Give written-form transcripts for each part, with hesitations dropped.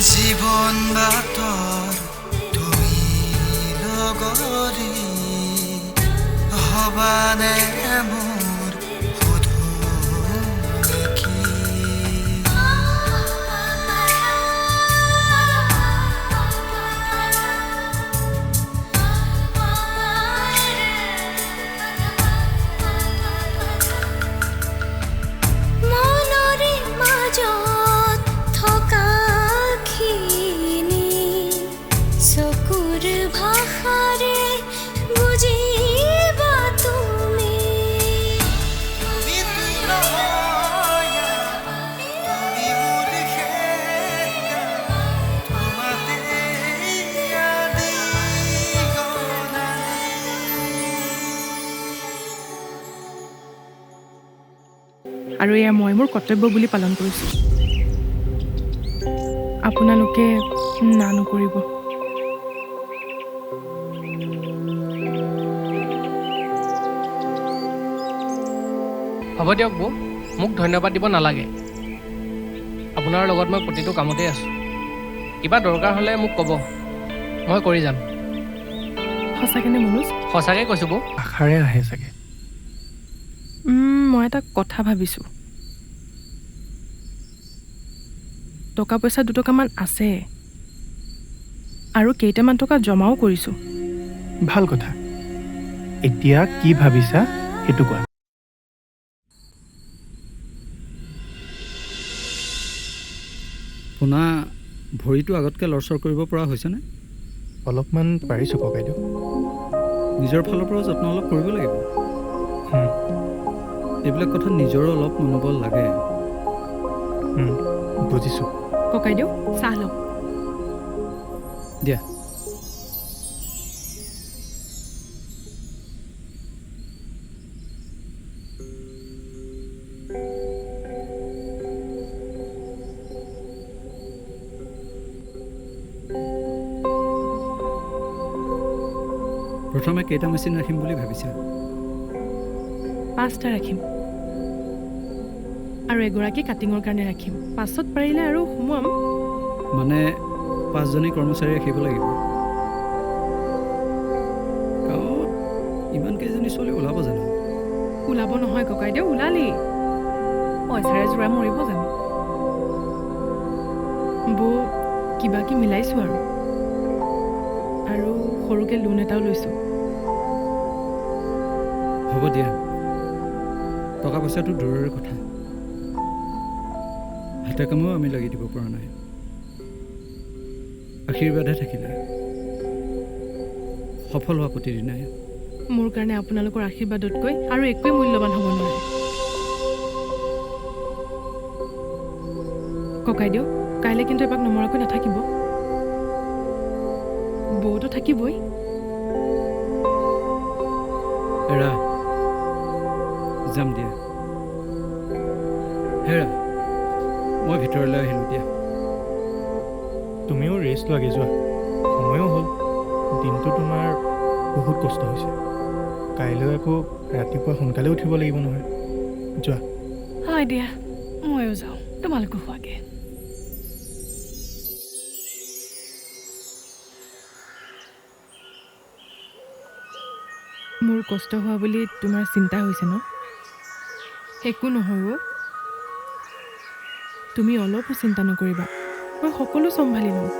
জীৱন বাটৰ তুমি লগৰী হবানে মোৰ সুধো নেকি আৰু এয়া মই মোৰ কৰ্তব্য বুলি পালন কৰিছোঁ আপোনালোকে না নকৰিব হ'ব দিয়ক বৌ মোক ধন্যবাদ দিব নালাগে আপোনাৰ লগত মই প্ৰতিটো কামতেই আছোঁ কিবা দৰকাৰ হ'লে মোক ক'ব মই কৰি যাম সঁচাকেনে মনোজ সঁচাকৈ কৈছোঁ বৌ আশাৰে আহে চাগে মই এটা কথা ভাবিছোঁ টকা পইচা দুটকামান আছে আৰু কেইটামান টকা জমাও কৰিছোঁ ভাল কথা এতিয়া কি ভাবিছা সেইটো কোৱা পোনা ভৰিটো আগতকৈ লৰচৰ কৰিব পৰা হৈছেনে অলপমান পাৰিছোঁ ককাইদেউ নিজৰ ফালৰ পৰাও যত্ন অলপ কৰিব লাগিব এইবিলাক কথা নিজৰো অলপ মনোবল লাগে বুজিছোঁ ককাইদেউ চাহ লওক দিয়া প্ৰথমে কেইটা মেচিন ৰাখিম বুলি ভাবিছা 5টা ৰাখিম আৰু এগৰাকী কাটিঙৰ কাৰণে ৰাখিম পাছত পাৰিলে আৰু সোমাম মানে 5জনী কৰ্মচাৰী ৰাখিব লাগিব গাঁৱত ইমান কেইজনী ছোৱালী ওলাব জানো ওলাব নহয় ককাইদেউ ওলালেই পইচাৰে যোৰা মৰিব জানো বৌ কিবা কি মিলাইছোঁ আৰু সৰুকৈ লোন এটাও লৈছোঁ হ'ব দিয়া টকা পইচাটো দূৰৰে কথা হাতে কামেও আমি লাগি দিব পৰা নাই আশীৰ্বাদহে থাকিলে সফল হোৱা প্ৰতিদিনাই মোৰ কাৰণে আপোনালোকৰ আশীৰ্বাদতকৈ আৰু একোৱেই মূল্যৱান হ'ব নোৱাৰে ককাইদেউ কাইলৈ কিন্তু এপাক নমৰাকৈ নাথাকিব বৌতো থাকিবই এৰা যাম দিয়া হেৰা মই ভিতৰলৈ আহিলোঁ দিয়া তুমিও ৰেষ্ট লোৱাগে যোৱা সময়ো হ'ল দিনটো তোমাৰ বহুত কষ্ট হৈছে কাইলৈ আকৌ ৰাতিপুৱা সোনকালে উঠিব লাগিব নহয় যোৱা হয় দিয়া ময়ো যাওঁ তোমালোকো খোৱাগে মোৰ কষ্ট হোৱা বুলি তোমাৰ চিন্তা হৈছে ন একো নহয় তুমি অলপো চিন্তা নকৰিবা মই সকলো চম্ভালি লওঁ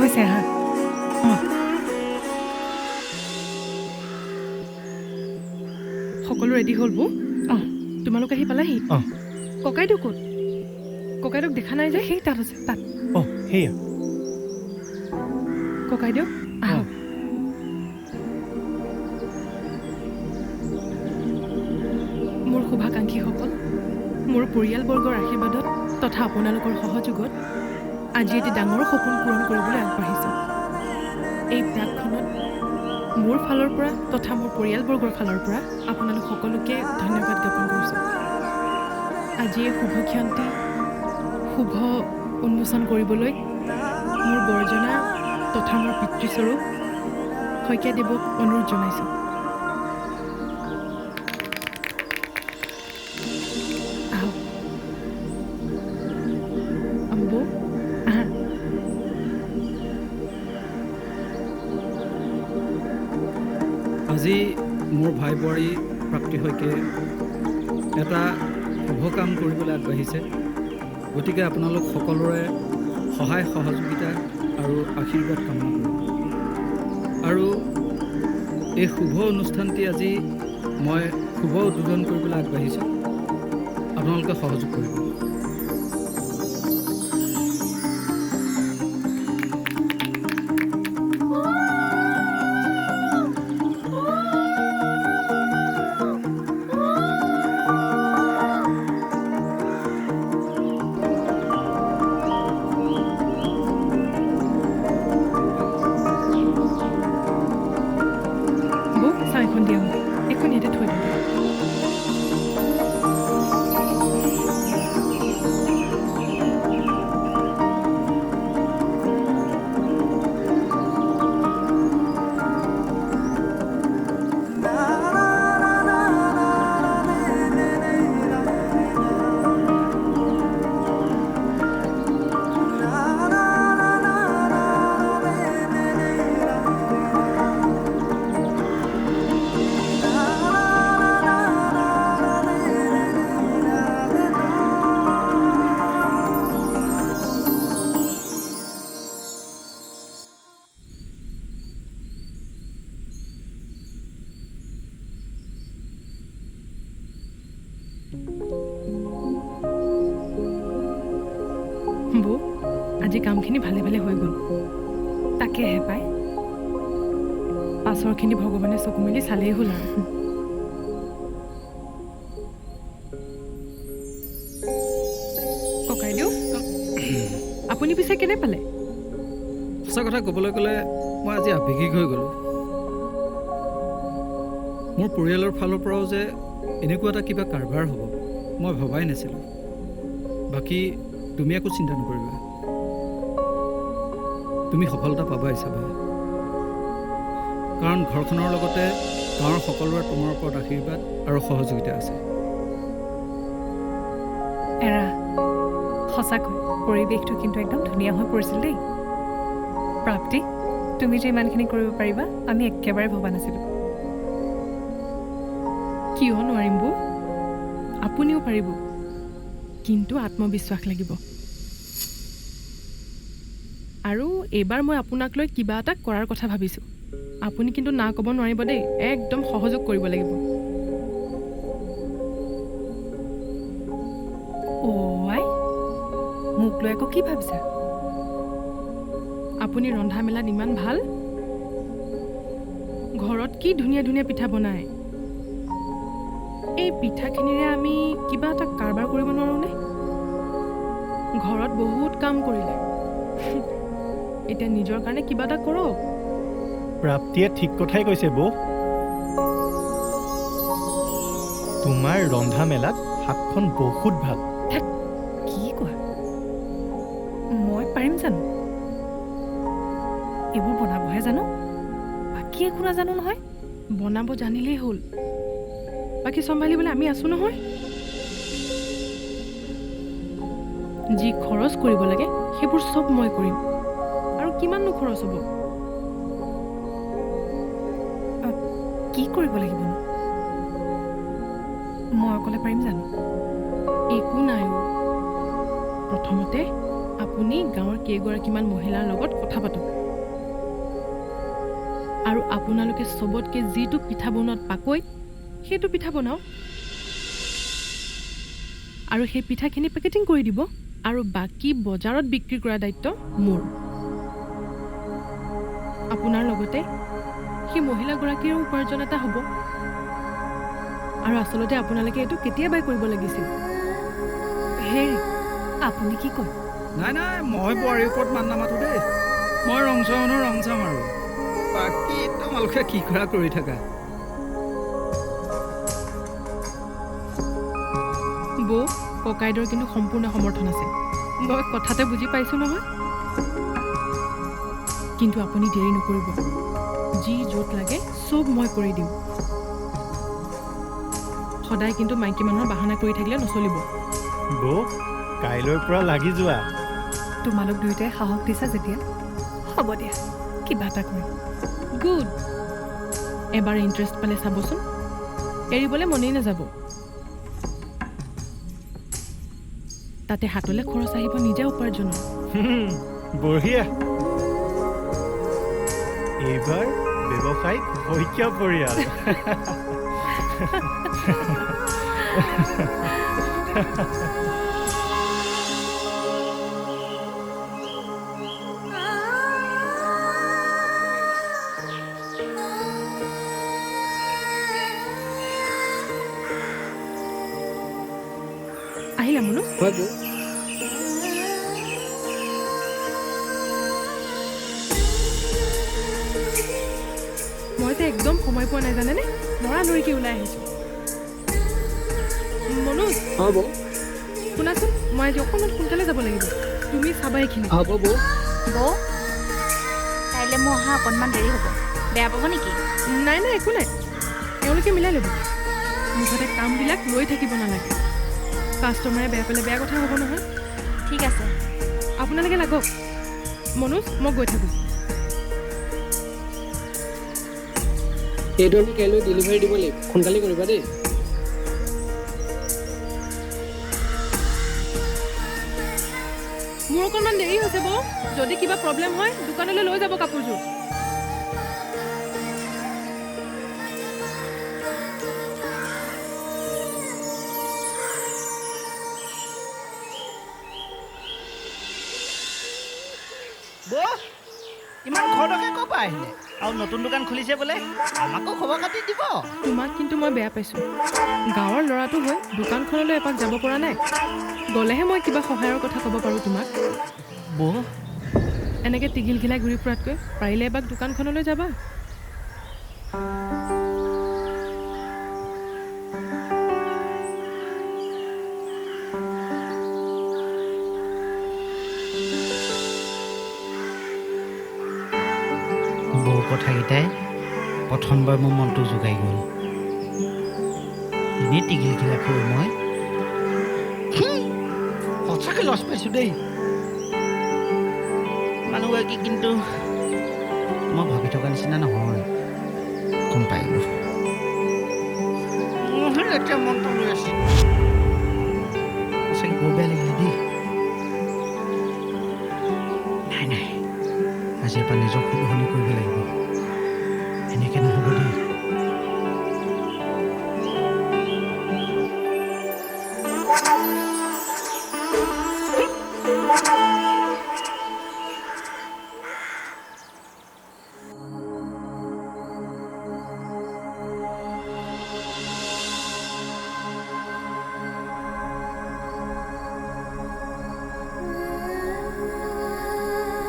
হৈছে হা সকলো ৰেডি হ'ল বৌ তোমালোক আহি পালাহি ককাইদেউ ক'ত ককাইদেউক দেখা নাই যে সেই তাত আছে তাত সেয়া ককাইদেউ আহক মোৰ শুভাকাংক্ষীসকল মোৰ পৰিয়ালবৰ্গৰ আশীৰ্বাদত তথা আপোনালোকৰ সহযোগত আজি এটি ডাঙৰ সপোন পূৰণ কৰিবলৈ আগবাঢ়িছোঁ। এই ব্যাগখনত মোৰ ফালৰ পৰা তথা মোৰ পৰিয়ালবৰ্গৰ ফালৰ পৰা আপোনালোক সকলোকে ধন্যবাদ জ্ঞাপন কৰিছোঁ। আজি এই শুভ ক্ষণটি শুভ উন্মোচন কৰিবলৈ মোৰ বৰ্জনা তথা মোৰ পিতৃস্বৰূপ শইকীয়াদেৱক অনুৰোধ জনাইছোঁ। আহক বৌ, আহা। আজি মোৰ ভাই বোৱাৰী প্ৰাপ্তি শইকীয়াই এটা শুভ কাম কৰিবলৈ আগবাঢ়িছে। গতিকে আপোনালোক সকলোৰে সহায় সহযোগিতা আৰু আশীৰ্বাদ কামনা কৰোঁ। আৰু এই শুভ অনুষ্ঠানটি আজি মই শুভ উদ্বোধন কৰিবলৈ আগবাঢ়িছোঁ। আপোনালোকে সহযোগ কৰিব। বৌ, চাহ এখন দিয়া মোক। এখন ইয়াতে থৈ দিওঁ। বৌ, আজি কামখিনি ভালে ভালে হৈ গ'ল। তাকেহে পাই, পাছৰখিনি ভগৱানে চকু মেলি চালেই হ'ল আৰু। ককাইদেউ, আপুনি পিছে কেনে পালে? সঁচা কথা ক'বলৈ গ'লে মই আজি আৱেগিক হৈ গ'লোঁ। মোৰ পৰিয়ালৰ ফালৰ পৰাও যে এনেকুৱা এটা কিবা কাৰবাৰ হ'ব মই ভবাই নাছিলোঁ। বাকী তুমি একো চিন্তা নকৰিবা, তুমি সফলতা পাবাই চাবা। কাৰণ ঘৰখনৰ লগতে গাঁৱৰ সকলোৰে তোমাৰ ওপৰত আশীৰ্বাদ আৰু সহযোগিতা আছে। এৰা, সঁচাকৈ পৰিৱেশটো কিন্তু একদম ধুনীয়া হৈ পৰিছিল দেই। প্ৰাপ্তি, তুমি যে ইমানখিনি কৰিব পাৰিবা আমি একেবাৰে ভবা নাছিলোঁ। কিয় নোৱাৰিম বৌ? আপুনিও পাৰিব, কিন্তু আত্মবিশ্বাস লাগিব। আৰু এইবাৰ মই আপোনাক লৈ কিবা এটা কৰাৰ কথা ভাবিছোঁ। আপুনি কিন্তু না ক'ব নোৱাৰিব দেই, একদম সহযোগ কৰিব লাগিব। আই, মোক লৈ আকৌ কি ভাবিছা? আপুনি ৰন্ধা মেলাত ইমান ভাল, ঘৰত কি ধুনীয়া ধুনীয়া পিঠা বনায়। এই পিঠাখিনিৰে আমি কিবা এটা কাৰবাৰ কৰিব নোৱাৰোঁনে? ঘৰত বহুত কাম কৰিলে, এতিয়া নিজৰ কাৰণে কিবা এটা কৰক। প্ৰাপ্তিয়ে ঠিক কথাই কৈছে বৌ। তোমাৰ ৰন্ধা মেলাত হাতখন বহুত ভাল। কি কোৱা? মই পাৰিম জানো? এইবোৰ বনাবহে জানো, বাকী একো নাজানো নহয়। বনাব জানিলেই হ'ল, বাকী চম্ভালিবলৈ আমি আছোঁ নহয়। যি খৰচ কৰিব লাগে সেইবোৰ চব মই কৰিম। আৰু কিমাননো খৰচ হ'ব? কি কৰিব লাগিবনো? মই অকলে পাৰিম জানো? একো নাই। প্ৰথমতে আপুনি গাঁৱৰ কেইগৰাকীমান মহিলাৰ লগত কথা পাতক, আৰু আপোনালোকে চবতকৈ যিটো পিঠা বনোৱাত পাকৈত সেইটো পিঠা বনাওক, আৰু সেই পিঠাখিনি পেকেটিং কৰি দিব। আৰু বাকী বজাৰত বিক্ৰী কৰাৰ দায়িত্ব মোৰ। আপোনাৰ লগতে সেই মহিলাগৰাকীৰ উপাৰ্জন এটা হ'ব। আৰু আচলতে আপোনালোকে এইটো কেতিয়াবাই কৰিব লাগিছিল। হেৰি, আপুনি কি কয়? নাই নাই, মই বোৱাৰীৰ ওপৰত মান নামাতো দেই। মই ৰংচোৱা মানুহ ৰংচা মাৰোঁ। বাকী তোমালোকে কি কৰা কৰি থাকা। বৌ, ককাইদেউৰ কিন্তু সম্পূৰ্ণ সমৰ্থন আছে। মই কথাতে বুজি পাইছোঁ নহয়। কিন্তু আপুনি দেৰি নকৰিব। যি য'ত লাগে চব মই কৰি দিম। সদায় কিন্তু মাইকী মানুহৰ বাহানা কৰি থাকিলে নচলিব। বৌ, কাইলৈৰ পৰা লাগি যোৱা। তোমালোক দুয়োটাই সাহস দিছা যেতিয়া হ'ব দিয়া, কিবা এটা কৰিম। গুড। এবাৰ ইণ্টাৰেষ্ট পালে চাবচোন, এৰিবলৈ মনেই নাযাব। তাতে হাতলৈ খৰচ আহিব নিজে উপাৰ্জনৰ। বঢ়িয়া। এইবাৰ ব্যৱসায়িক শইকীয়া পৰিয়াল। আহিলা মনো? হয় বৌ। মই যে একদম সময় পোৱা নাই জানেনে? লৰালৰিকৈ ওলাই আহিছোঁ। মনোজ, হয় বৌ। শুনাচোন, মই আজি অকণমান সোনকালে যাব লাগিব। তুমি চাবা এইখিনি। হ'ব বৌ। বৌ, কাইলৈ মোৰ অহা অকণমান দেৰি হ'ব, বেয়া পাব নেকি? নাই নাই, একো নাই, তেওঁলোকে মিলাই ল'ব। মুঠতে কামবিলাক লৈ থাকিব নালাগে। কাষ্টমাৰে বেয়া পালে বেয়া কথা হ'ব নহয়। ঠিক আছে। আপোনালোকে লাগক। মনোজ, মই গৈ থাকোঁ। এইটো আমি কাইলৈ ডেলিভাৰী দিব লাগিব, সোনকালে কৰিবা দেই। মোৰ অকণমান দেৰি হৈছে বৌ। যদি কিবা প্ৰব্লেম হয় দোকানলৈ লৈ যাব কাপোৰযোৰ। বৌ, ইমান খৰকে ক'ৰ পৰা আহিলে? আৰু নতুন দোকান খুলিছে বোলে, আমাকো খবৰ খাতি দিব। তোমাক কিন্তু মই বেয়া পাইছোঁ। গাঁৱৰ ল'ৰাটো হৈ দোকানখনলৈ এপাক যাব পৰা নাই। গ'লেহে মই কিবা সহায়ৰ কথা ক'ব পাৰোঁ তোমাক। বৌ, এনেকৈ টিঘিল ঘিলাই ঘূৰি ফুৰাতকৈ পাৰিলে এপাক দোকানখনলৈ যাবা। বৌ কথাকেইটাই প্ৰথমবাৰ মোৰ মনটো জোগাই গ'ল। এনেই টিঘিল ঘিলা কৰি মই সঁচাকৈ লছ পাইছোঁ দেই। মানুহগৰাকী কিন্তু মই ভাবি থকা নিচিনা নহয়, গম পাইলোঁ। এতিয়া মনটো লৈ আছে, সঁচাকৈ বৰ বেয়া লাগিলে দেই। নাই নাই, আজিৰ পৰা নিজক শুধৰণি কৰিব লাগিব। এনেকৈ নহ'ব দেই।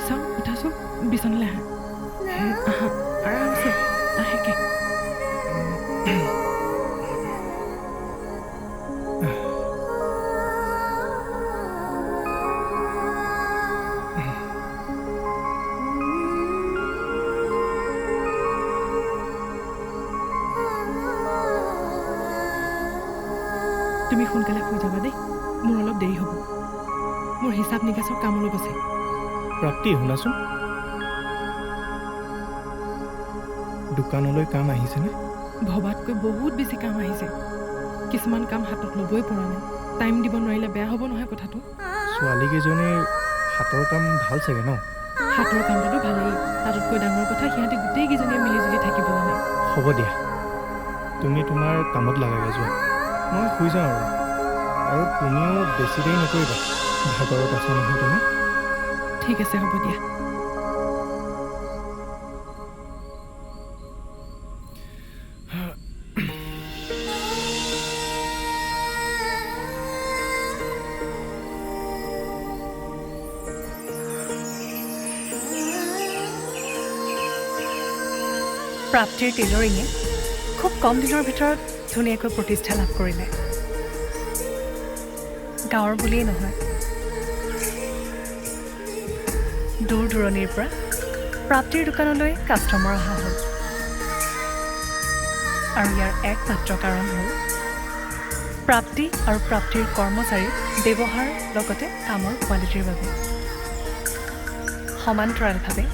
চাওঁ, উঠাচোন, বিচনালৈ আহা। আহা, আৰামছে লাহেকৈ। তুমি সোনকালে শুই যাবা দেই, মোৰ অলপ দেৰি হ'ব। মোৰ হিচাপ নিকাচৰ কাম অলপ আছে। প্ৰাপ্তি, শুনাচোন, দোকানলৈ কাম আহিছেনে? ভবাতকৈ বহুত বেছি কাম আহিছে। কিছুমান কাম হাতত ল'বই পৰা নাই। টাইম দিব নোৱাৰিলে বেয়া হ'ব নহয় কথাটো। ছোৱালীকেইজনীৰ হাতৰ কাম ভাল চাগে ন? হাতৰ কামটোতো ভালেই, তাতোতকৈ ডাঙৰ কথা সিহঁতে গোটেইকেইজনীয়ে মিলিজুলি থাকিব জানে। হ'ব দিয়া, তুমি তোমাৰ কামত লাগাগে যোৱা। মই শুই যাওঁ আৰু তুমিও বেছি দেৰি নকৰিবা, ভাগৰত আছা নহয় তুমি। ঠিক আছে, হ'ব দিয়া। প্ৰাপ্তিৰ টেইলৰিঙে খুব কম দিনৰ ভিতৰত ধুনীয়াকৈ প্ৰতিষ্ঠা লাভ কৰিলে। গাঁৱৰ বুলিয়েই নহয়, দূৰ দূৰণিৰ পৰা প্ৰাপ্তিৰ দোকানলৈ কাষ্টমাৰ অহা হ'ল। আৰু ইয়াৰ একমাত্ৰ কাৰণ হ'ল প্ৰাপ্তি আৰু প্ৰাপ্তিৰ কৰ্মচাৰীৰ ব্যৱহাৰ লগতে কামৰ কোৱালিটিৰ বাবে। সমান্তৰালভাৱে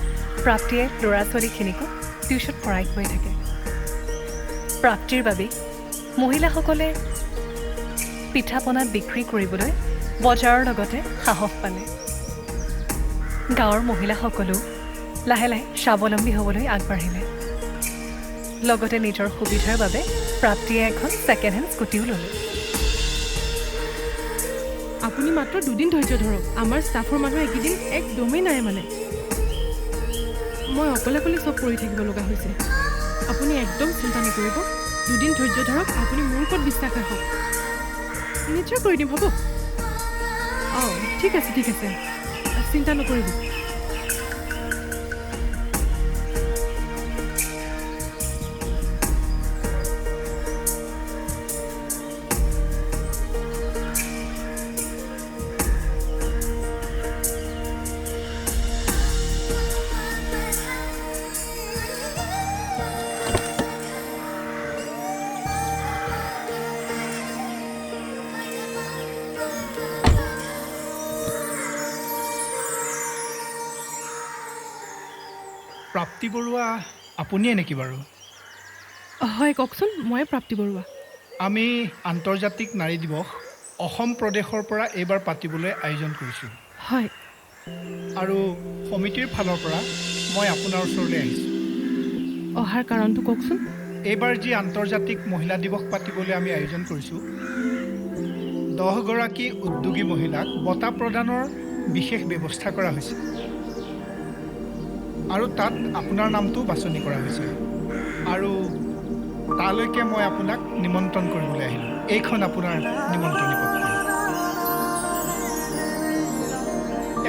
প্ৰাপ্তিয়ে ল'ৰা ছোৱালীখিনিকো টিউশ্যন কৰাই গৈ থাকে। প্ৰাপ্তিৰ বাবে মহিলাসকলে পিঠা পনা বিক্ৰী কৰিবলৈ বজাৰৰ লগতে সাহস পালে। গাঁৱৰ মহিলাসকলেও লাহে লাহে স্বাৱলম্বী হ'বলৈ আগবাঢ়িলে। লগতে নিজৰ সুবিধাৰ বাবে প্ৰাপ্তিয়ে এখন ছেকেণ্ড হেণ্ড স্কুটিও ল'লে। আপুনি মাত্ৰ 2 দিন ধৈৰ্য ধৰক। আমাৰ ষ্টাফৰ মানুহ এইকেইদিন একদমেই নাই মানে। মই অকলে অকলে চব কৰি থাকিব লগা হৈছে। আপুনি একদম চিন্তা নকৰিব, 2 দিন ধৈৰ্য ধৰক। আপুনি মোৰ ওপৰত বিশ্বাস ৰাখক, নিশ্চয় কৰি দিম, হ'ব? অঁ ঠিক আছে ঠিক আছে, চিন্তা নকৰিব। প্ৰাপ্তি বৰুৱা আপুনিয়ে নেকি বাৰু? হয় কওকচোন, ময়ে প্ৰাপ্তি বৰুৱা। আমি আন্তৰ্জাতিক নাৰী দিৱস অসম প্ৰদেশৰ পৰা এইবাৰ পাতিবলৈ আয়োজন কৰিছোঁ। হয়। আৰু সমিতিৰ ফালৰ পৰা মই আপোনাৰ ওচৰলৈ আহিছোঁ। অহাৰ কাৰণটো কওকচোন। এইবাৰ যি আন্তৰ্জাতিক মহিলা দিৱস পাতিবলৈ আমি আয়োজন কৰিছোঁ, 10 গৰাকী উদ্যোগী মহিলাক বঁটা প্ৰদানৰ বিশেষ ব্যৱস্থা কৰা হৈছে। আৰু তাত আপোনাৰ নামটো বাছনি কৰা হৈছে। আৰু তালৈকে মই আপোনাক নিমন্ত্ৰণ কৰিবলৈ আহিলোঁ। এইখন আপোনাৰ নিমন্ত্ৰণী পত্ৰ।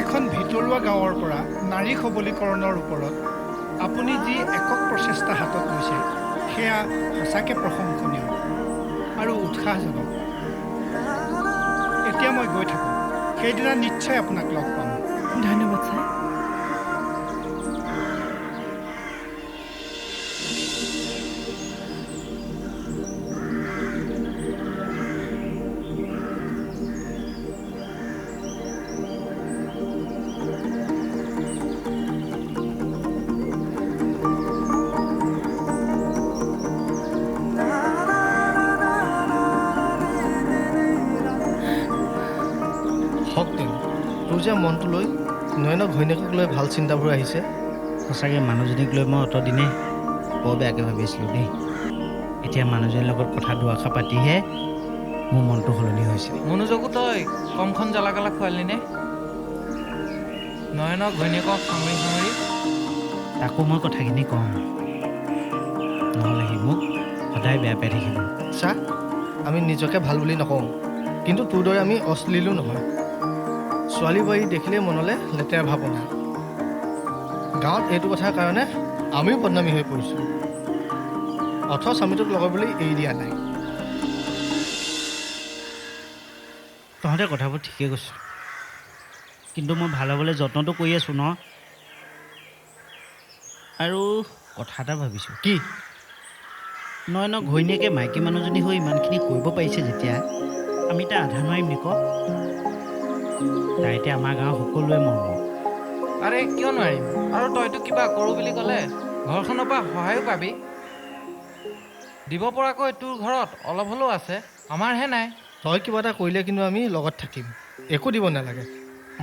এখন ভিতৰুৱা গাঁৱৰ পৰা নাৰী সবলীকৰণৰ ওপৰত আপুনি যি একক প্ৰচেষ্টা হাতত লৈছে, সেয়া সঁচাকৈ প্ৰশংসনীয় আৰু উৎসাহজনক। এতিয়া মই গৈ থাকোঁ, সেইদিনা নিশ্চয় আপোনাক লগ পাম। ধন্যবাদ ছাৰ। শক্তি, তোৰ যে মনটো লৈ নয়নক ঘৈণীয়েকক লৈ ভাল চিন্তাবোৰ আহিছে। সঁচাকৈ মানুহজনীক লৈ মই অতদিনে বৰ বেয়াকৈ ভাবিছিলোঁ দেই। এতিয়া মানুহজনীৰ লগত কথা দুআষাৰ পাতিহে মোৰ মনটো সলনি হৈছে। মনোযোগো তই কমখন জ্বলা কালা খুৱালি নে? নয়নক ঘৈণীয়েকক সামৰি সামৰি তাকো মই কথাখিনি কওঁ, নহ'লে সি মোক সদায় বেয়া পাই থাকিব। চা, আমি নিজকে ভাল বুলি নকওঁ, কিন্তু তোৰ দৰে আমি অশ্লীলো নহয়। ছোৱালী বোৱাৰী দেখিলে মনলৈ লেতেৰা ভাৱনা। গাঁৱত এইটো কথাৰ কাৰণে আমিও বদনামী হৈ পৰিছোঁ। অথচ আমি তোক লগৰ বুলি এৰি দিয়া নাই। তহঁতে কথাবোৰ ঠিকেই কৈছ, কিন্তু মই ভাল হ'বলৈ যত্নটো কৰি আছোঁ ন। আৰু কথা এটা ভাবিছোঁ। কি? নয়নক ঘৈণীয়েকে মাইকী মানুহজনী হৈ ইমানখিনি কৰিব পাৰিছে যেতিয়া, আমি তাই আধা নোৱাৰিম নি ক? তাই এতিয়া আমাৰ গাঁৱৰ সকলোৱে মৰম। আৰে কিয় নোৱাৰিম? আৰু তইতো কিবা কৰোঁ বুলি ক'লে ঘৰখনৰ পৰা সহায়ো পাবি। দিব পৰাকৈ তোৰ ঘৰত অলপ হ'লেও আছে, আমাৰহে নাই। তই কিবা এটা কৰিলে কিন্তু আমি লগত থাকিম, একো দিব নালাগে।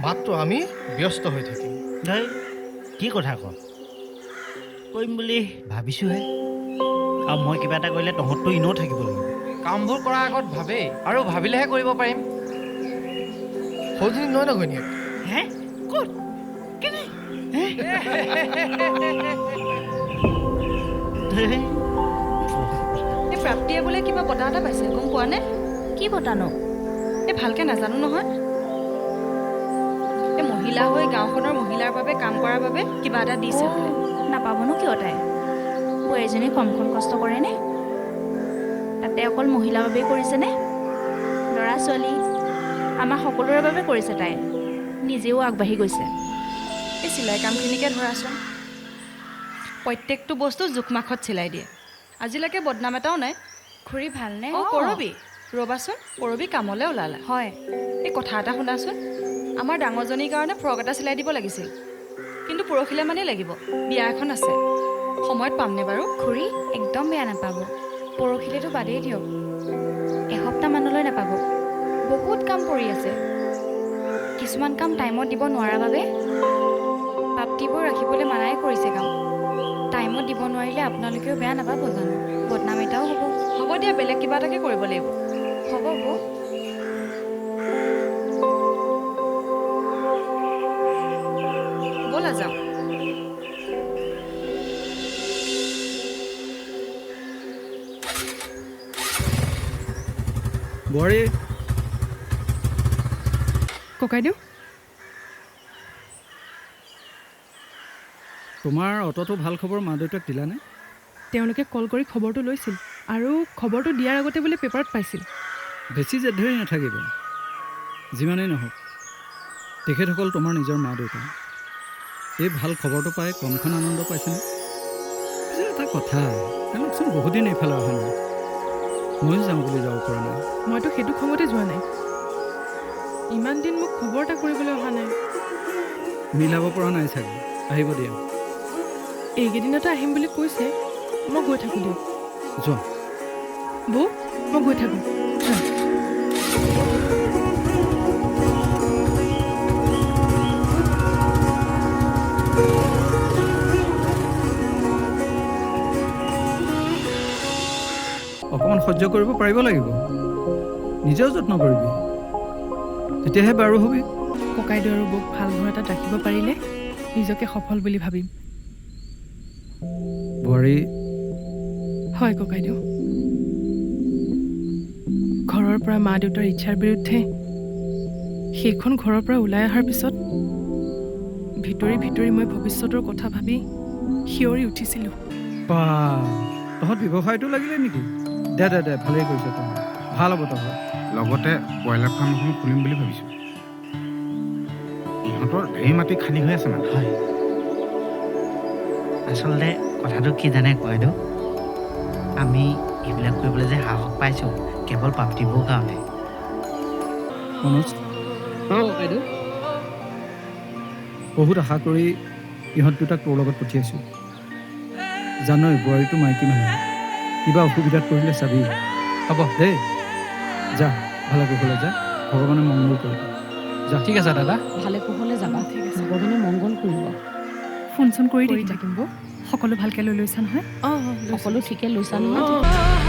মাত্ৰ আমি ব্যস্ত হৈ থাকিম। ধেই, কি কথা ক? কৰিম বুলি ভাবিছোঁহে। আৰু মই কিবা এটা কৰিলে তহঁতটো এনেও থাকিব লাগিব। কামবোৰ কৰাৰ আগত ভাবেই, আৰু ভাবিলেহে কৰিব পাৰিম। সৌজনী নহয় ন ঘৈণীয়েক? হে? ক'ত? কেনে? ধেই, এই প্ৰাপ্তিয়ে বোলে কিবা বঁটা এটা পাইছে, গম পোৱা নে? কি বতানো? এই ভালকৈ নাজানো নহয়। এই মহিলা হৈ গাঁওখনৰ মহিলাৰ বাবে কাম কৰাৰ বাবে কিবা এটা দিছে বোলে। নাপাবনো কিয় তাই? বোৱাৰীজনী কমখন কষ্ট কৰেনে? তাতে অকল মহিলাৰ বাবেই কৰিছেনে? ল'ৰা ছোৱালী আমাৰ সকলোৰে বাবে কৰিছে তাই। নিজেও আগবাঢ়ি গৈছে। এই চিলাই কামখিনিকে ধৰাচোন, প্ৰত্যেকটো বস্তু জোখমাখত চিলাই দিয়ে। আজিলৈকে বদনাম এটাও নাই। খুৰী ভালনে? অঁ কৰবী, ৰ'বাচোন, কৰবী কামলৈ ওলালা। হয়। এই কথা এটা শুনাচোন, আমাৰ ডাঙৰজনীৰ কাৰণে ফ্ৰক এটা চিলাই দিব লাগিছিল, কিন্তু পৰহিলৈ মানেই লাগিব। বিয়া এখন আছে, সময়ত পামনে বাৰু? খুৰী একদম বেয়া নাপাব, পৰহিলেতো বাদেই দিয়ক, এসপ্তাহমানলৈ নাপাব। বহুত কাম পৰি আছে। কিছুমান কাম টাইমত দিব নোৱাৰাৰ বাবে প্ৰাপ্তিবোৰ ৰাখিবলৈ মানাই কৰিছে কাম। টাইমত দিব নোৱাৰিলে আপোনালোকেও বেয়া নাপাব জানো? বদনাম এটাও হ'ব। হ'ব দিয়া, বেলেগ কিবা এটাকে কৰিব লাগিব। হ'ব বৌ। ব'লা যাওঁ। বোৱাৰী, ককাইদেউ, তোমাৰ অতটো ভাল খবৰ মা দেউতাক দিলানে? তেওঁলোকে কল কৰি খবৰটো লৈছিল আৰু খবৰটো দিয়াৰ আগতে বোলে পেপাৰত পাইছিল। বেছি জেদ ধৰি নাথাকিব। যিমানেই নহওক তেখেতসকল তোমাৰ নিজৰ মা দেউতা। এই ভাল খবৰটো পাই কমখন আনন্দ পাইছেনে? পিছে এটা কথা, তেওঁলোকচোন বহুদিন এইফালে অহা নাই। ময়ো যাওঁ বুলি যাব পৰা নাই। মইতো সেইটো খঙতে যোৱা নাই। ইমান দিন মোক খবৰ এটা কৰিবলৈ অহা নাই। মিলাব পৰা নাই চাগে। আহিব দিয়া। এইকেইদিনতে আহিম বুলি কৈছে। মই গৈ থাকোঁ দিয়ক। যোৱা। বৌ, মই গৈ থাকোঁ। অকণমান সহ্য কৰিব পাৰিব লাগিব। নিজেও যত্ন কৰিবি, তেতিয়াহে বাৰু হবি। ককাইদেউ আৰু বৌক ভাল ঘৰ এটাত ৰাখিব পাৰিলে নিজকে সফল বুলি ভাবিম। বোৱাৰী, হয় ককাইদেউ। ঘৰৰ পৰা মা দেউতাৰ ইচ্ছাৰ বিৰুদ্ধে সেইখন ঘৰৰ পৰা ওলাই অহাৰ পিছত ভিতৰি ভিতৰি মই ভৱিষ্যতৰ কথা ভাবি শিয়ৰি উঠিছিলোঁ। বা তহঁত ব্যৱসায়টো লাগিলে নেকি? দে দে দে, ভালেই কৰিছ তই। ভাল হ'ব তহঁত। লগতে ব্ৰইলাৰ ফাৰ্ম এখন খুলিম বুলি ভাবিছোঁ। ইহঁতৰ ঢেৰ মাটি খালী হৈ আছে মানে। হয়, আচলতে কথাটো কি জানে কয়দেউ, আমি এইবিলাক কৰিবলৈ যে সাহস পাইছোঁ কেৱল প্ৰাপ্তিবোৰ কাৰণে। মনোজ, বাইদেউ, বহুত আশা কৰি ইহঁত দুটাক তোৰ লগত পঠিয়াইছোঁ। জানই বোৱাৰীটো মাইকী মানুহ, কিবা অসুবিধাত পৰিলে চাবি। হ'ব দেই, যা ভালে কুশলে যা, ভগৱানে মংগল কৰিব। যা। ঠিক আছে দাদা। ভালে কুশলে যাবা, ঠিক আছে। ভগৱানে মংগল কৰিব। ফোন চোন কৰি কৰি থাকিম থাকিম বৌ। সকলো ভালকৈ লৈ লৈছা নহয়? অঁ অঁ, সকলো ঠিকে লৈছা অঁ, নহয়? ঠিক আছে।